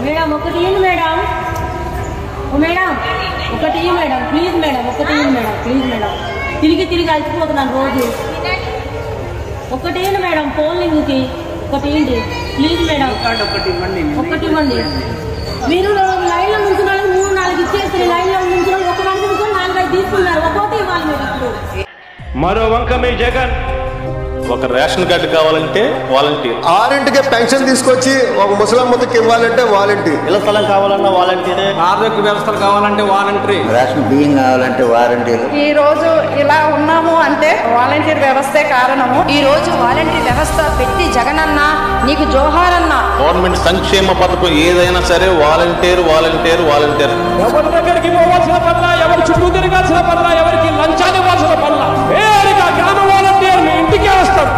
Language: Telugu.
మేడం ఒకటి మేడం మేడం ఒకటి మేడం ప్లీజ్ మేడం ఒకటి మేడం ప్లీజ్ మేడం తిరిగి అలసిపోతున్నాను రోజు ఒకటి మేడం పోలింగ్కి ఒకటి ప్లీజ్ మేడం ఒకటి ఇవ్వండి మీరు లైన్లో నుంచి 3-4 ఇచ్చేస్తారు లైన్లో నుంచి ఒక మనిషి నుంచి 4-5 తీసుకున్నారు ఒక్కొక్కటి ఇవ్వాలి మేడం ఇప్పుడు మరో వంక మీ జగన్ ఒక రేషన్ కార్డు కావాలంటే వాలంటీర్, 6ంటికే పెన్షన్ తీసుకొచ్చి ఒక ముసలమ్మకి ఇవ్వాలంటే వాలంటీర్, ఇళ్ల స్థలం కావాలన్నా వాలంటీరే, ఆరోగ్య వ్యవస్థలు కావాలంటే వాలంటీర్, రేషన్ బియ్యం కావాలంటే వాలంటీర్. ఈ రోజు ఇలా ఉన్నాము అంటే వాలంటీర్ వ్యవస్థే కారణము. ఈ రోజు వాలంటీర్ వ్యవస్థ పెట్టి జగనన్న నీకు జోహారన్న. గవర్నమెంట్ సంక్షేమ పథకం ఏదైనా సరే వాలంటీర్. ఎవరి దగ్గరికి పోవాల్సిన పనుల, ఎవరి చుట్టూ తిరగాల్సిన పనుల, ఎవరికి లంచాలు ఇవ్వాల్సిన పనుల, గ్రామ వాలంటీర్ మీ ఇంటికే వస్తాడు.